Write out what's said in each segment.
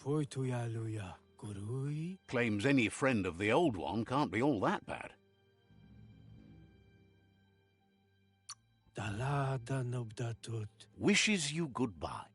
Poituyaluya Gurui. Claims any friend of the old one can't be all that bad. Dalada Nobdatut. Wishes you goodbye.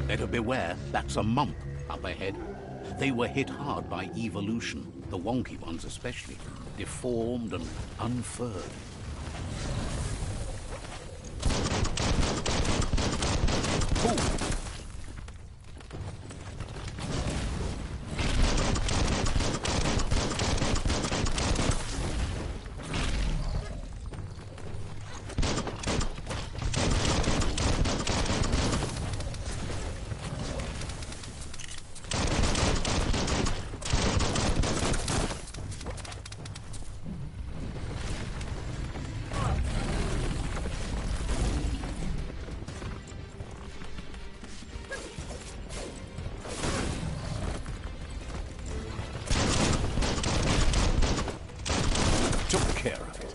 Better beware, that's a mump up ahead. They were hit hard by evolution, the wonky ones especially, deformed and unfurred. Ooh. Took care of it.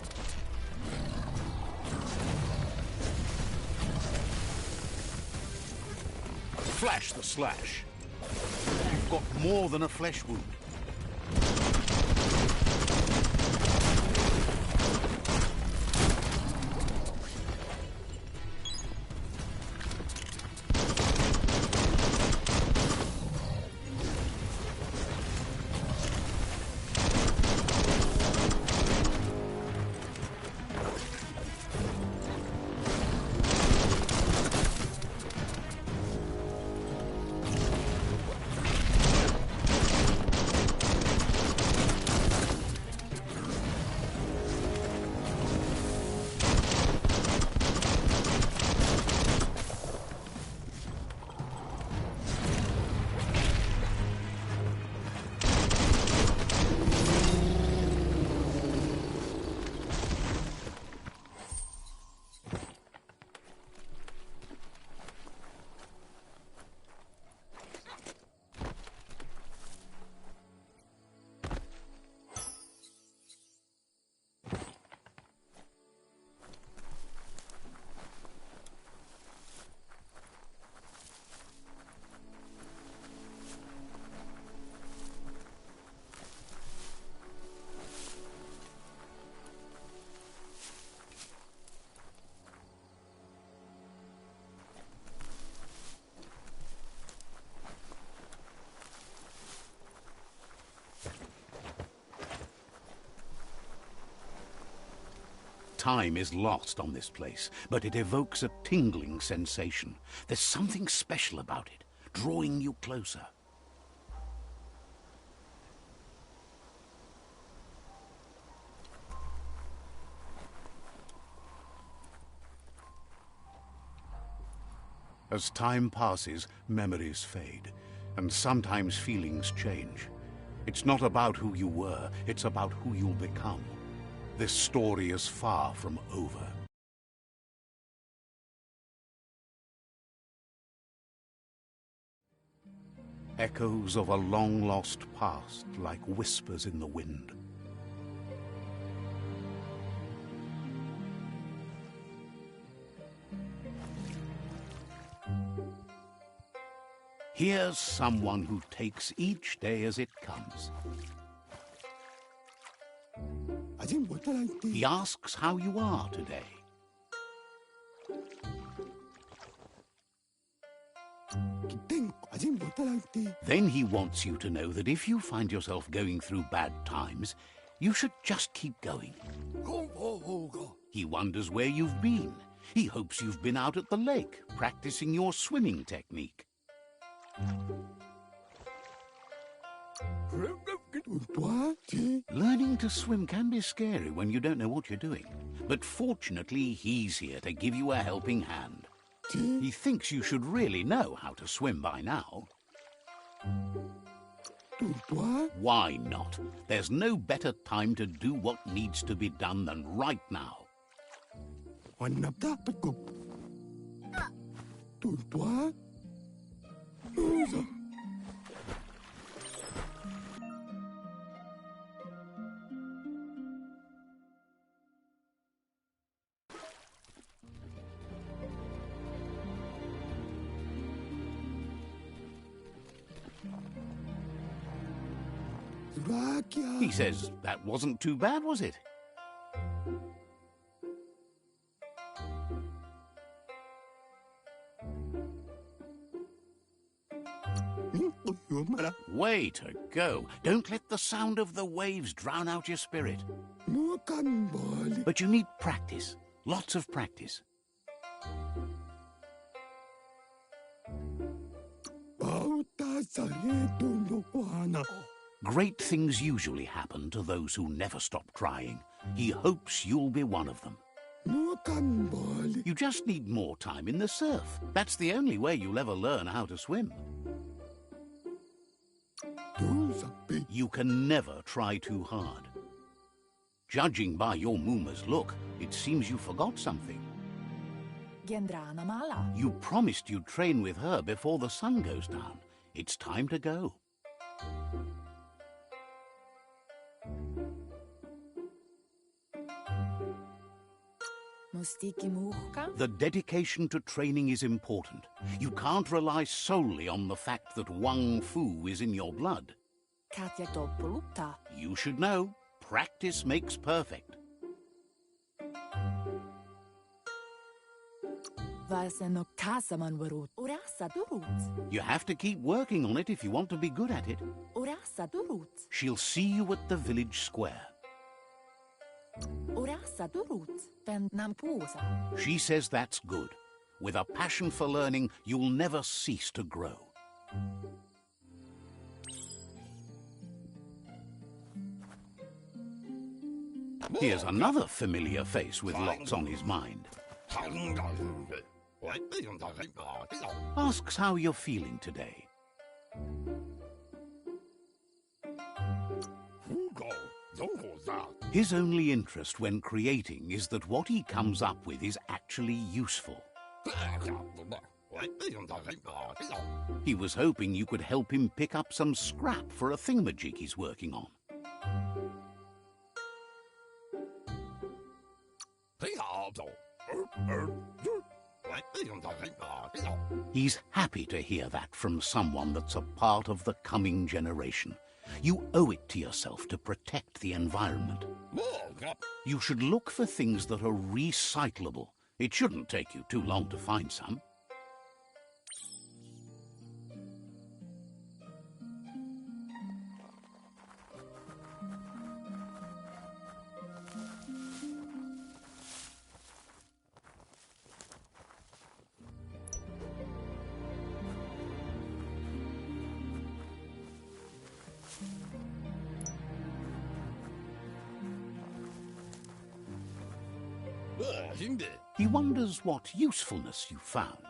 Flash the slash. You've got more than a flesh wound. Time is lost on this place, but it evokes a tingling sensation. There's something special about it, drawing you closer. As time passes, memories fade, and sometimes feelings change. It's not about who you were, it's about who you'll become. This story is far from over. Echoes of a long-lost past, like whispers in the wind. Here's someone who takes each day as it comes. He asks how you are today. Then he wants you to know that if you find yourself going through bad times, you should just keep going. He wonders where you've been. He hopes you've been out at the lake, practicing your swimming technique. Learning to swim can be scary when you don't know what you're doing. But fortunately, he's here to give you a helping hand. He thinks you should really know how to swim by now. Why not? There's no better time to do what needs to be done than right now. He says that wasn't too bad, was it? Way to go. Don't let the sound of the waves drown out your spirit. But you need practice. Lots of practice. Great things usually happen to those who never stop trying. He hopes you'll be one of them. You just need more time in the surf. That's the only way you'll ever learn how to swim. You can never try too hard. Judging by your Mooma's look, it seems you forgot something. You promised you'd train with her before the sun goes down. It's time to go. The dedication to training is important. You can't rely solely on the fact that WUNG-FU is in your blood. You should know, practice makes perfect. You have to keep working on it if you want to be good at it. She'll see you at the village square. She says that's good. With a passion for learning, you'll never cease to grow. Here's another familiar face with lots on his mind. Asks how you're feeling today. His only interest when creating is that what he comes up with is actually useful. He was hoping you could help him pick up some scrap for a thingamajig he's working on. He's happy to hear that from someone that's a part of the coming generation. You owe it to yourself to protect the environment. You should look for things that are recyclable. It shouldn't take you too long to find some. He wonders what usefulness you found.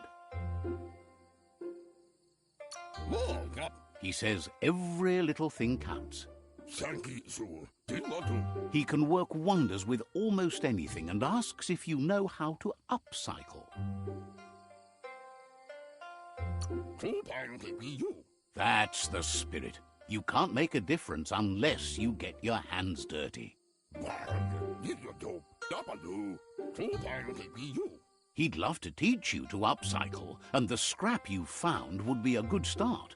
He says every little thing counts. He can work wonders with almost anything and asks if you know how to upcycle. That's the spirit. You can't make a difference unless you get your hands dirty. He'd love to teach you to upcycle, and the scrap you found would be a good start.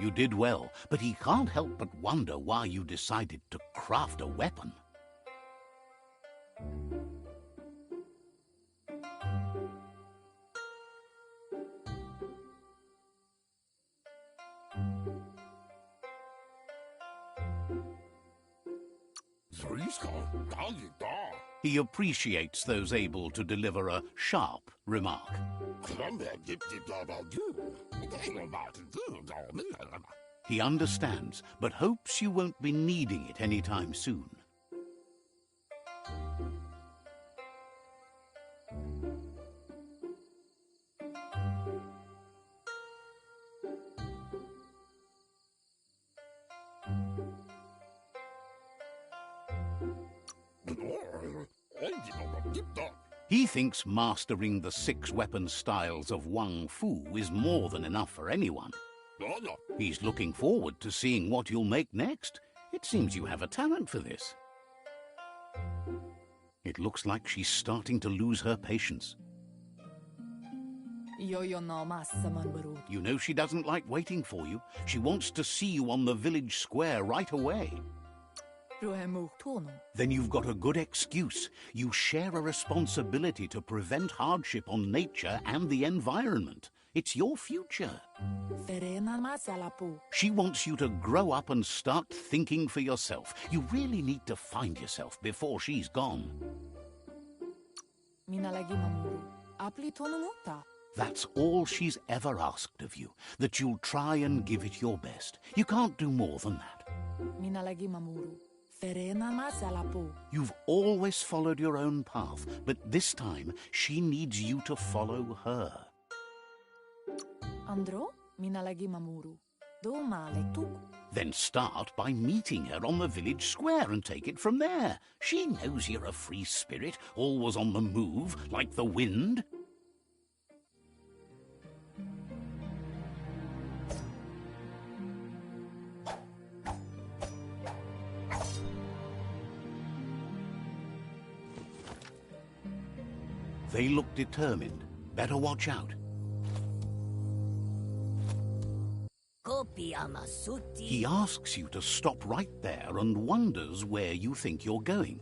You did well, but he can't help but wonder why you decided to craft a weapon. He appreciates those able to deliver a sharp remark. He understands, but hopes you won't be needing it anytime soon. He thinks mastering the 6 weapon styles of Wung-Fu is more than enough for anyone. He's looking forward to seeing what you'll make next. It seems you have a talent for this. It looks like she's starting to lose her patience. You know she doesn't like waiting for you. She wants to see you on the village square right away. Then you've got a good excuse. You share a responsibility to prevent hardship on nature and the environment. It's your future. She wants you to grow up and start thinking for yourself. You really need to find yourself before she's gone. That's all she's ever asked of you, that you'll try and give it your best. You can't do more than that. You've always followed your own path, but this time she needs you to follow her. Then start by meeting her on the village square and take it from there. She knows you're a free spirit, always on the move, like the wind. They look determined. Better watch out. He asks you to stop right there and wonders where you think you're going.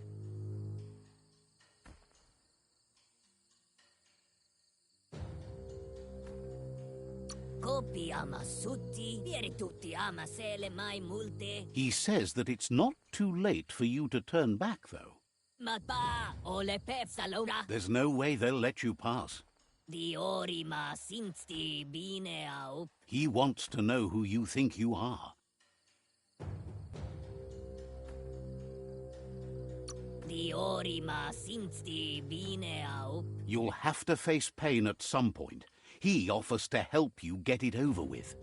He says that it's not too late for you to turn back, though. There's no way they'll let you pass. He wants to know who you think you are. You'll have to face pain at some point. He offers to help you get it over with.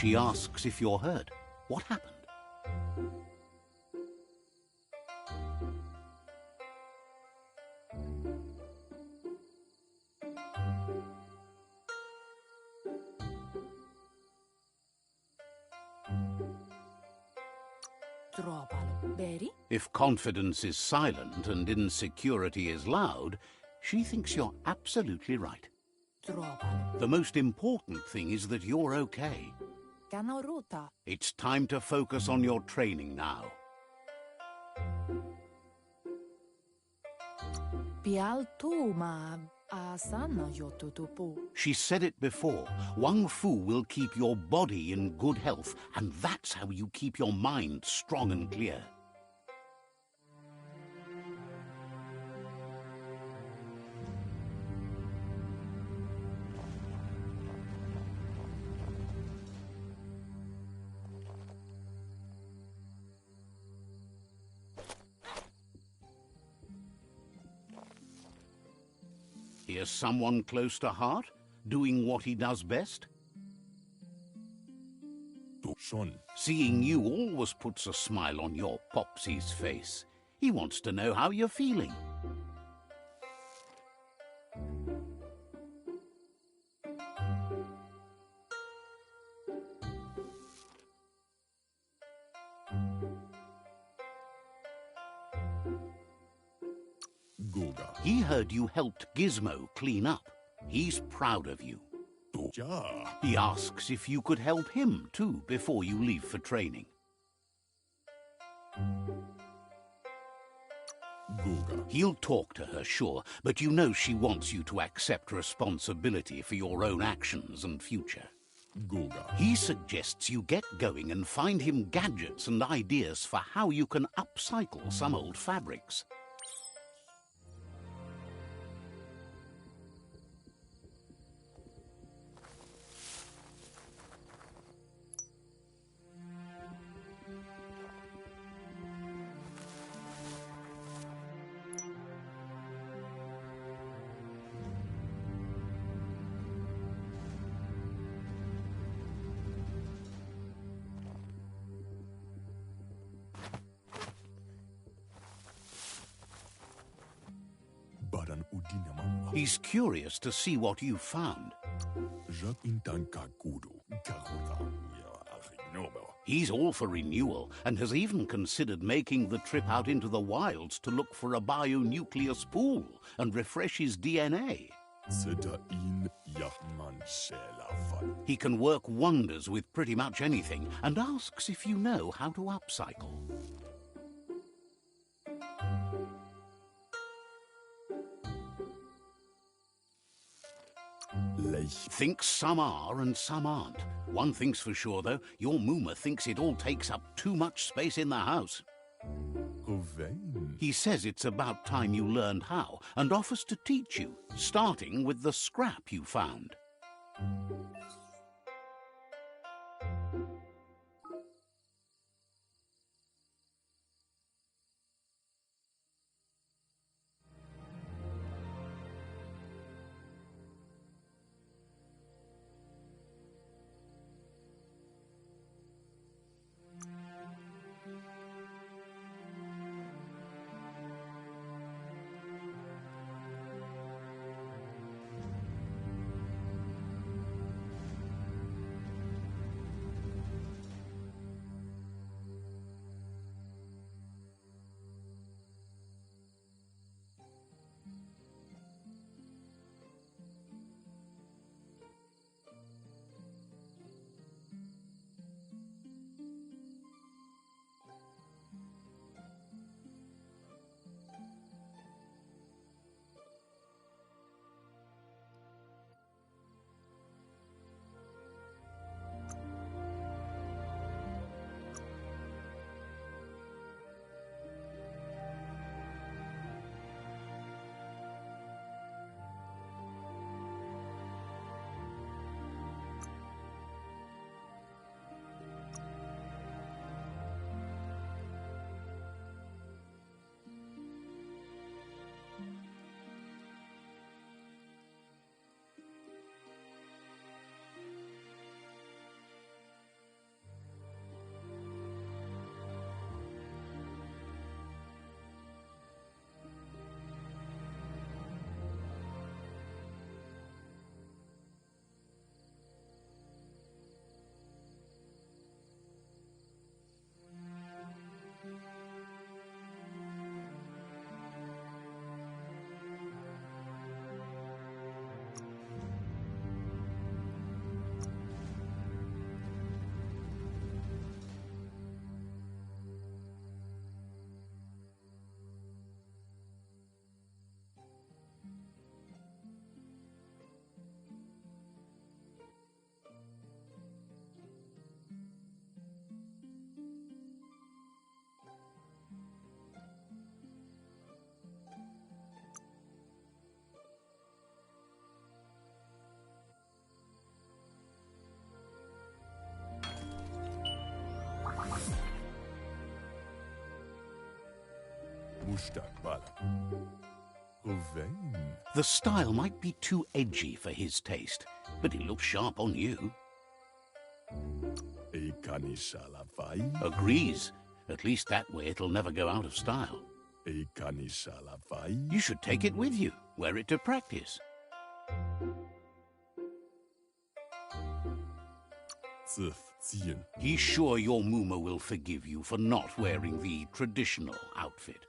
She asks if you're hurt. What happened? If confidence is silent and insecurity is loud, she thinks you're absolutely right. The most important thing is that you're okay. It's time to focus on your training now. She said it before. WUNG-FU will keep your body in good health, and that's how you keep your mind strong and clear. Here's someone close to heart, doing what he does best. Seeing you always puts a smile on your Popsy's face. He wants to know how you're feeling. He heard you helped Gizmo clean up. He's proud of you. He asks if you could help him too before you leave for training. He'll talk to her, sure, but you know she wants you to accept responsibility for your own actions and future. He suggests you get going and find him gadgets and ideas for how you can upcycle some old fabrics. He's curious to see what you've found. He's all for renewal and has even considered making the trip out into the wilds to look for a bionucleus pool and refresh his DNA. He can work wonders with pretty much anything and asks if you know how to upcycle. Thinks some are and some aren't. One thing's for sure, though, your Mooma thinks it all takes up too much space in the house. He says it's about time you learned how and offers to teach you, starting with the scrap you found. The style might be too edgy for his taste, but it looks sharp on you. Agrees. At least that way it'll never go out of style. You should take it with you, wear it to practice. He's sure your Mooma will forgive you for not wearing the traditional outfit.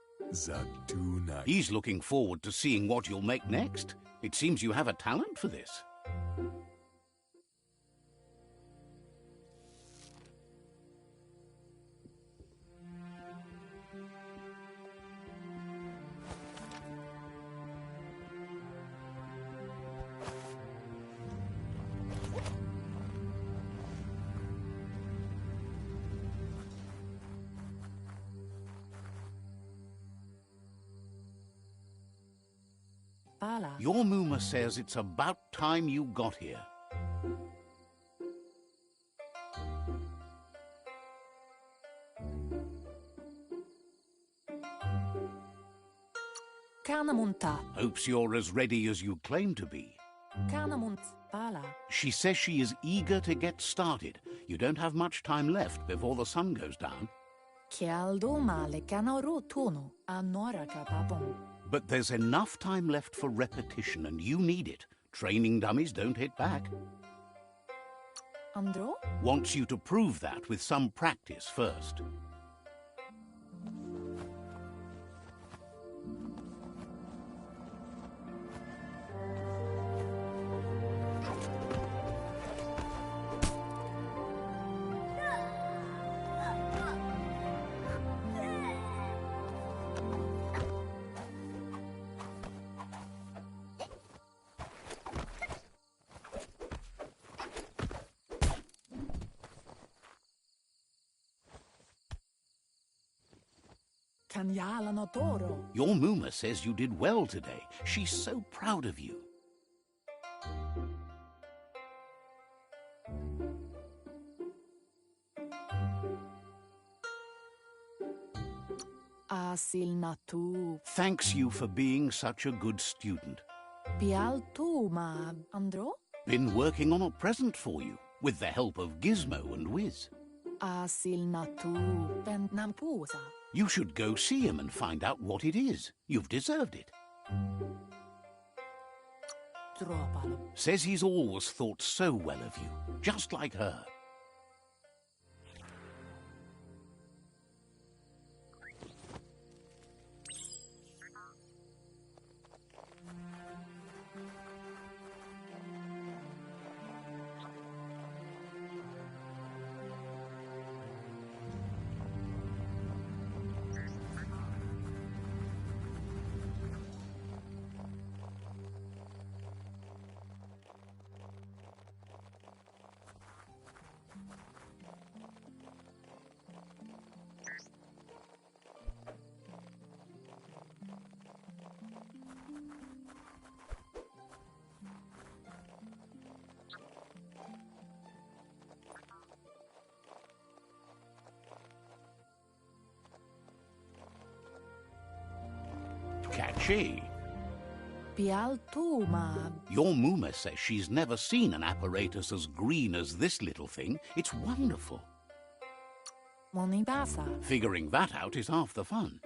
He's looking forward to seeing what you'll make next. It seems you have a talent for this. Your Mooma says it's about time you got here. Hopes you're as ready as you claim to be. She says she is eager to get started. You don't have much time left before the sun goes down. But there's enough time left for repetition, and you need it. Training dummies don't hit back. Andro? Wants you to prove that with some practice first. Kanyala Toro. Your Mooma says you did well today. She's so proud of you. Asil Natu. Thanks you for being such a good student. Pial tu ma Andro? Been working on a present for you, with the help of Gizmo and Wiz. Asil Natu. Ben Nampusa. You should go see him and find out what it is. You've deserved it. Tropalo. Says he's always thought so well of you, just like her. Catchy. Pial tu ma. Your Mooma says she's never seen an apparatus as green as this little thing. It's wonderful. Monibasa. Figuring that out is half the fun.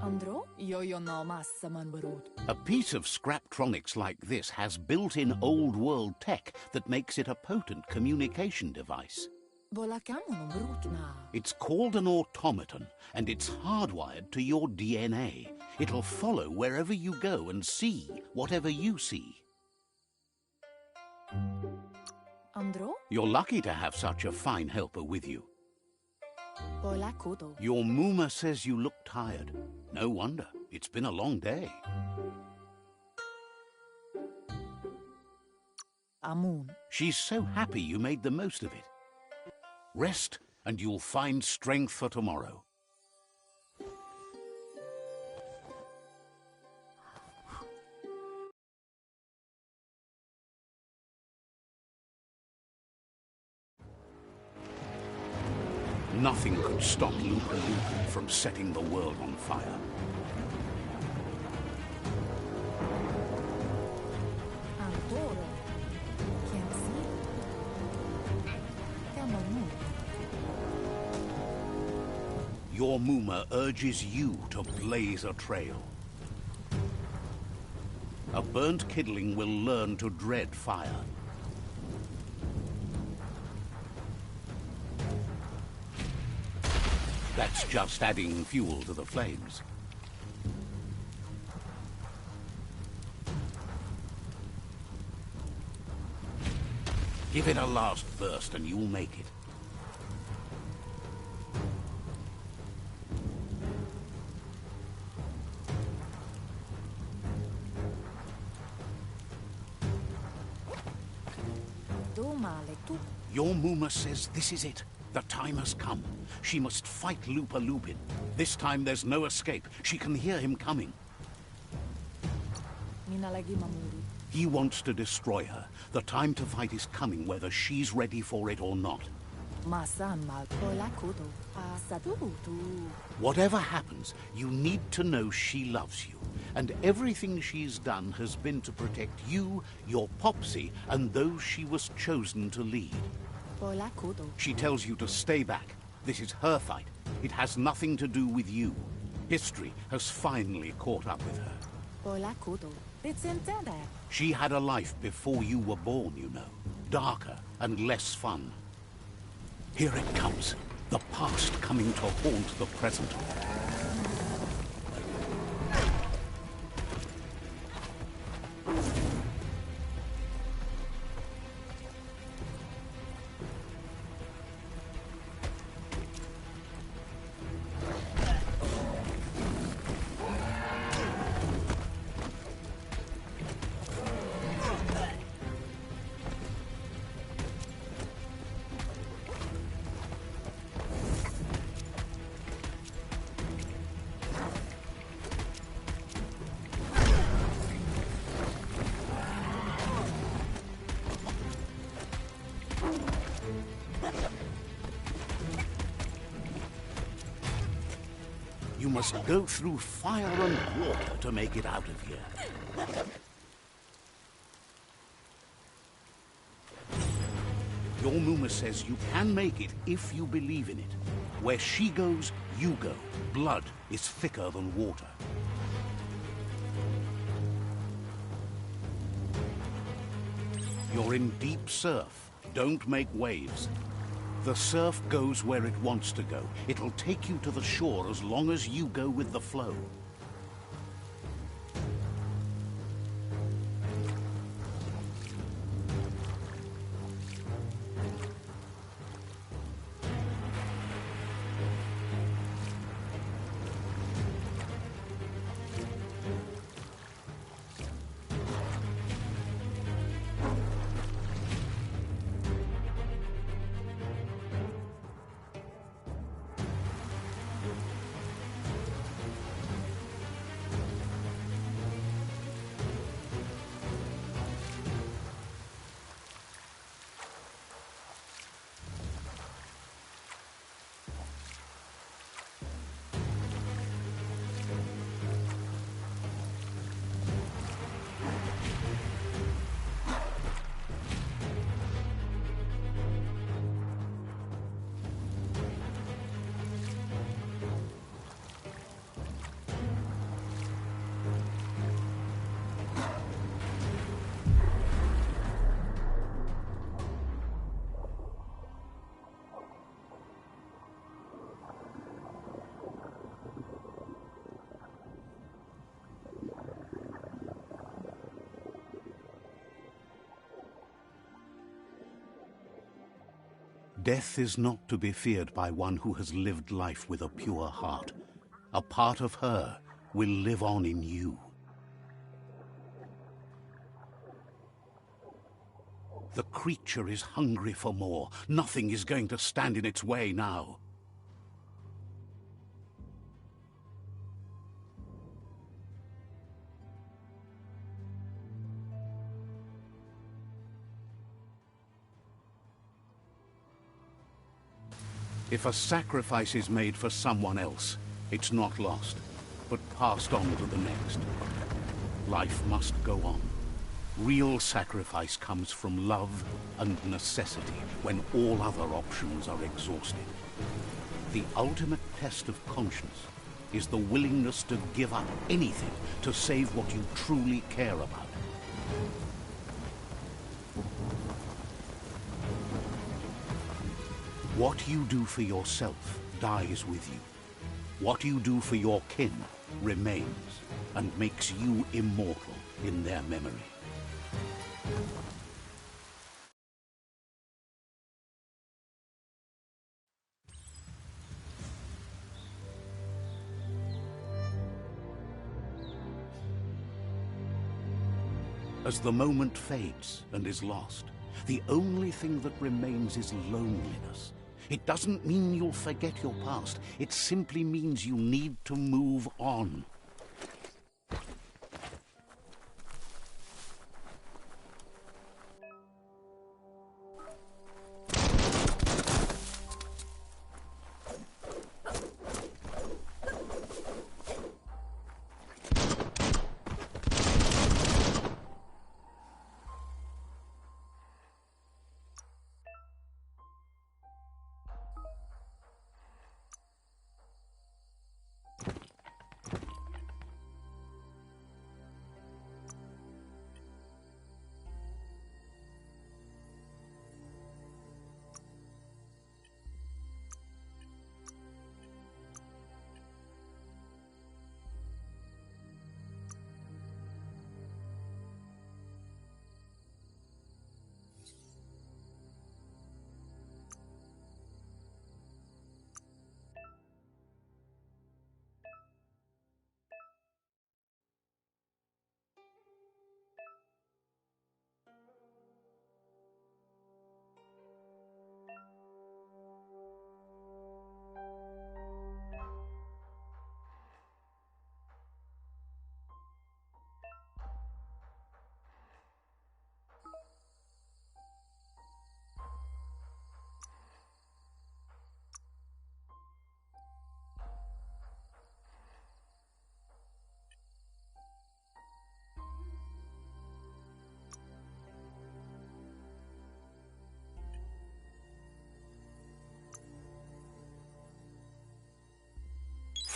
Andro? Yo no massa manbarut. A piece of Scraptronics like this has built-in old-world tech that makes it a potent communication device. Volacamo brutna. It's called an automaton, and it's hardwired to your DNA. It'll follow wherever you go and see whatever you see. Andro? You're lucky to have such a fine helper with you. Volacudo. Your Mooma says you look tired. No wonder. It's been a long day. Amun. She's so happy you made the most of it. Rest, and you'll find strength for tomorrow. Nothing could stop LUPA-LUPIN from setting the world on fire. Antoro. Can't see. Come on. Your Mooma urges you to blaze a trail. A burnt kidling will learn to dread fire. That's just adding fuel to the flames. Give it a last burst and you'll make it. Your Mooma says this is it. The time has come. She must fight LUPA-LUPIN. This time there's no escape. She can hear him coming. He wants to destroy her. The time to fight is coming, whether she's ready for it or not. Whatever happens, you need to know she loves you. And everything she's done has been to protect you, your Popsy, and those she was chosen to lead. She tells you to stay back. This is her fight. It has nothing to do with you. History has finally caught up with her. She had a life before you were born, you know. Darker, and less fun. Here it comes, the past coming to haunt the present. You must go through fire and water to make it out of here. Your Mooma says you can make it if you believe in it. Where she goes, you go. Blood is thicker than water. You're in deep surf. Don't make waves. The surf goes where it wants to go. It'll take you to the shore as long as you go with the flow. Death is not to be feared by one who has lived life with a pure heart. A part of her will live on in you. The creature is hungry for more. Nothing is going to stand in its way now. If a sacrifice is made for someone else, it's not lost, but passed on to the next. Life must go on. Real sacrifice comes from love and necessity when all other options are exhausted. The ultimate test of conscience is the willingness to give up anything to save what you truly care about. What you do for yourself dies with you. What you do for your kin remains and makes you immortal in their memory. As the moment fades and is lost, the only thing that remains is loneliness. It doesn't mean you'll forget your past. It simply means you need to move on.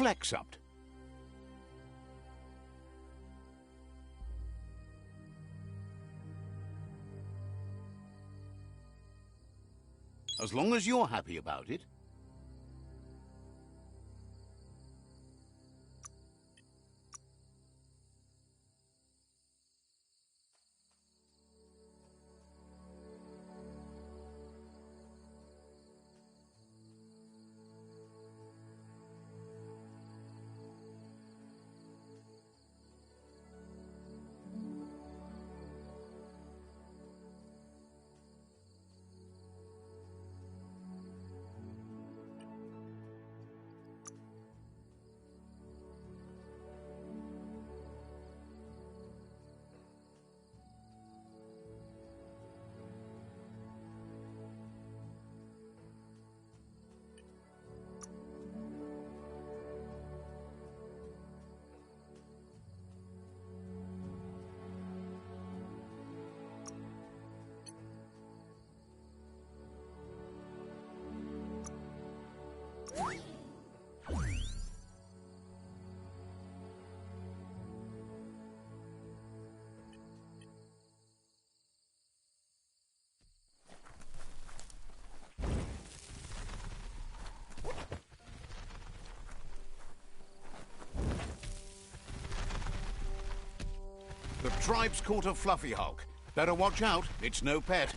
Flexupt. As long as you're happy about it. The tribe's caught a fluffy hulk. Better watch out, it's no pet.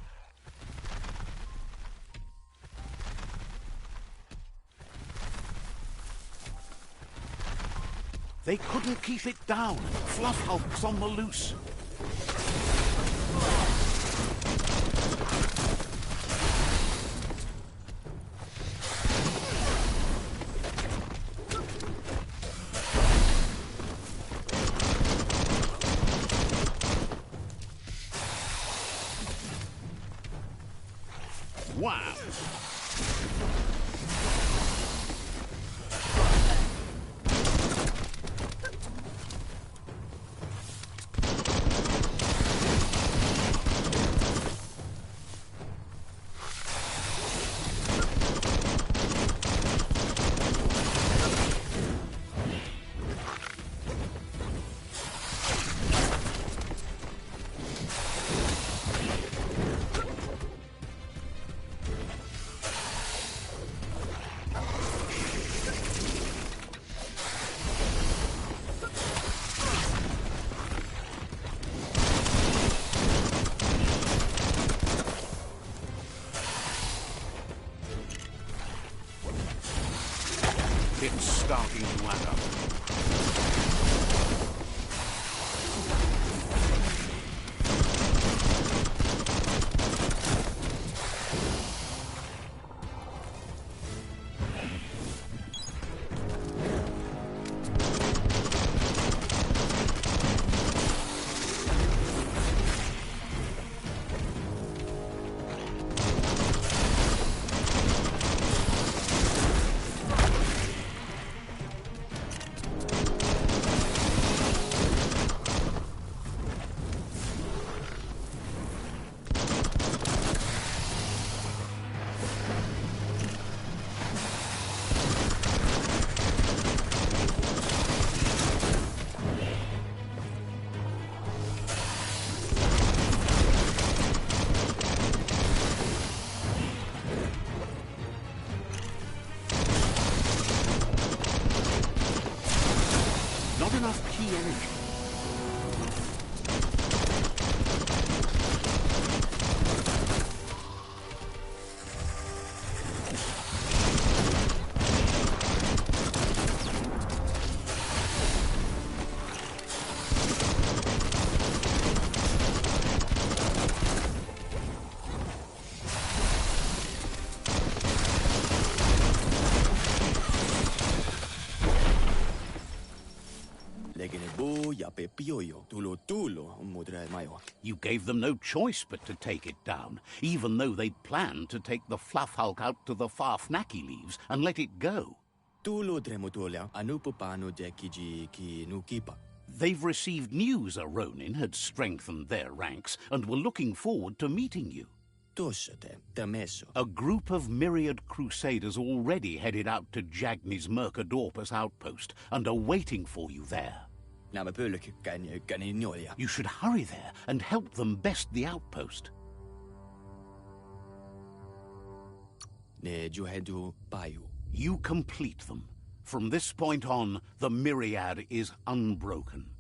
They couldn't keep it down. Fluff hulk's on the loose. Wow. It's starting to add up. Not enough key energy. You gave them no choice but to take it down, even though they'd planned to take the Fluff Hulk out to the far Fnacky Leaves and let it go. They've received news a Ronin had strengthened their ranks and were looking forward to meeting you. Tossate, Tameso. A group of myriad crusaders already headed out to Jagni's Mercadorpus outpost and are waiting for you there. Nämä pölkykkäni noja. You should hurry there and help them best the outpost. Ne juhedu paju. You complete them. From this point on, the myriad is unbroken.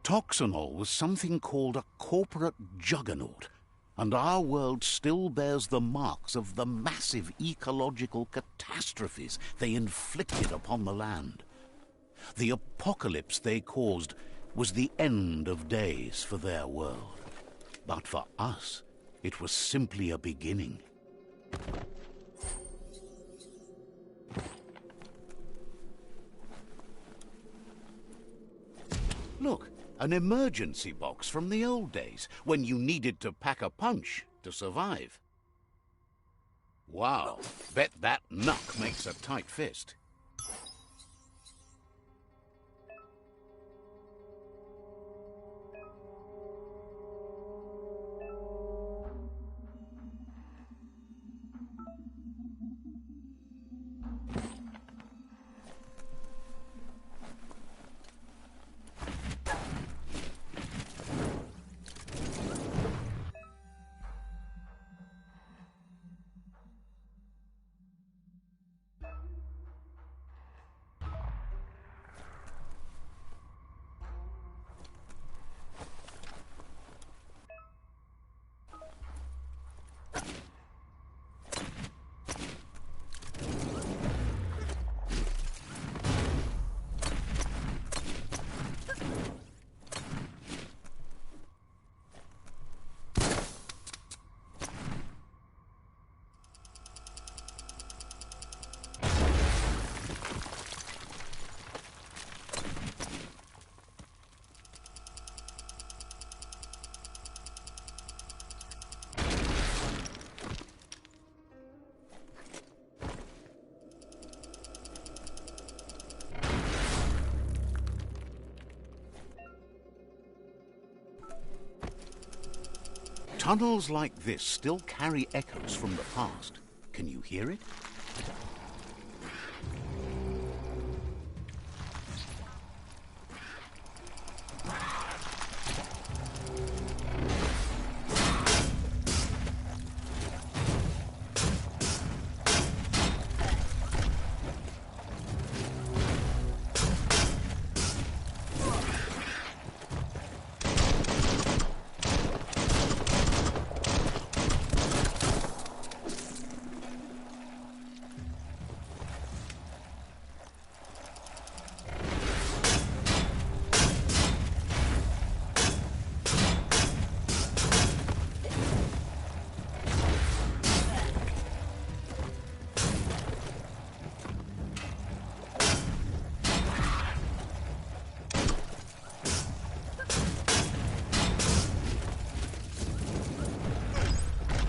Toxanol was something called a corporate juggernaut, and our world still bears the marks of the massive ecological catastrophes they inflicted upon the land. The apocalypse they caused was the end of days for their world. But for us, it was simply a beginning. Look. An emergency box from the old days, when you needed to pack a punch to survive. Wow, bet that knuck makes a tight fist. Tunnels like this still carry echoes from the past. Can you hear it?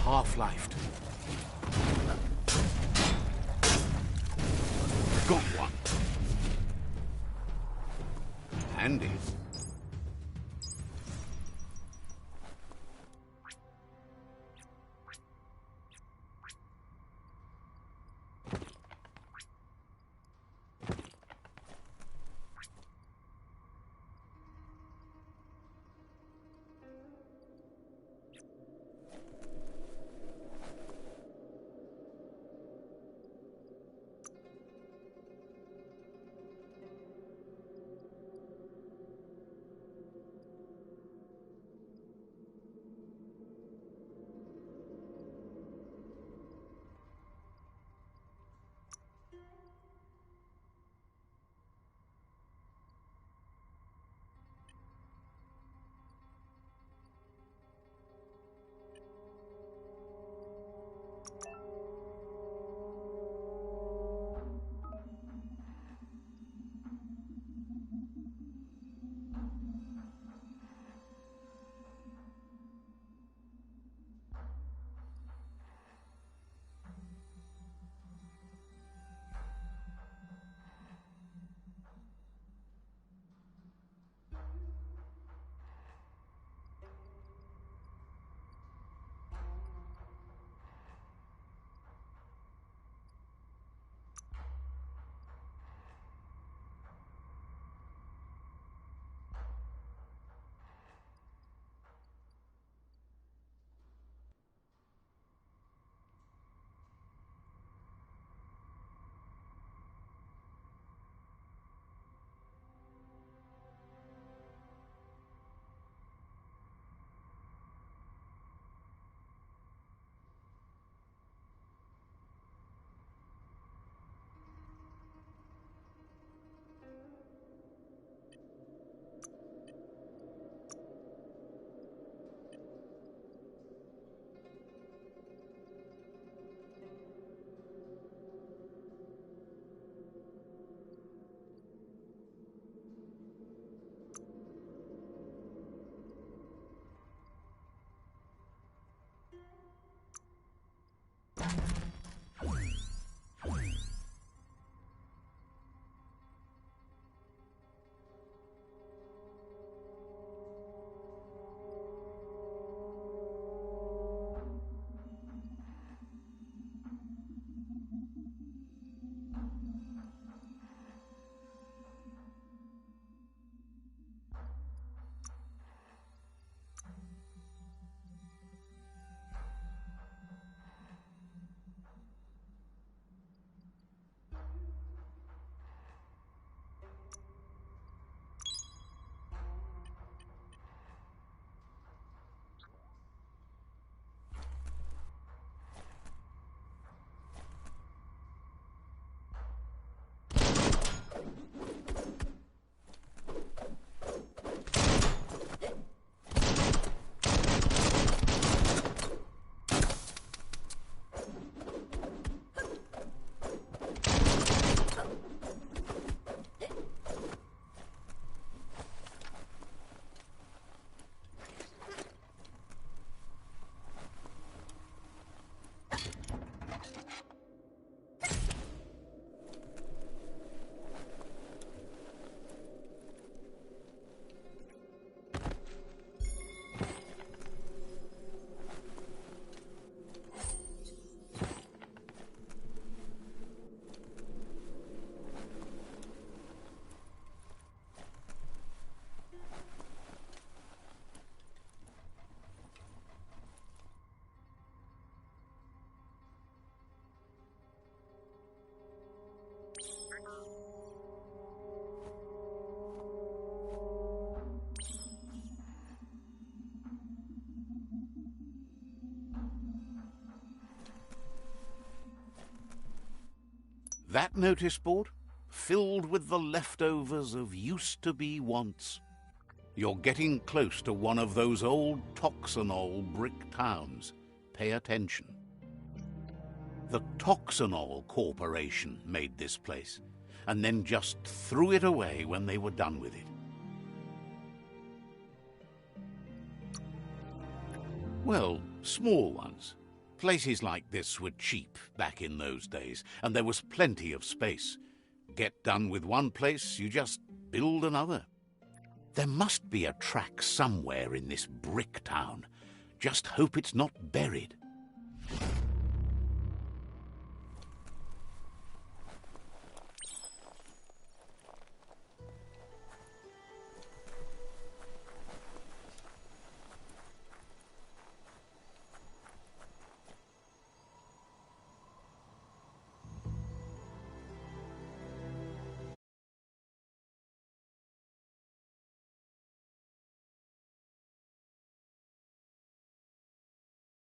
Half-lifed. Got one. Handy. That notice board? Filled with the leftovers of used-to-be wants. You're getting close to one of those old Toxanol brick towns. Pay attention. The Toxanol Corporation made this place, and then just threw it away when they were done with it. Well, small ones. Places like this were cheap back in those days, and there was plenty of space. Get done with one place, you just build another. There must be a track somewhere in this brick town. Just hope it's not buried.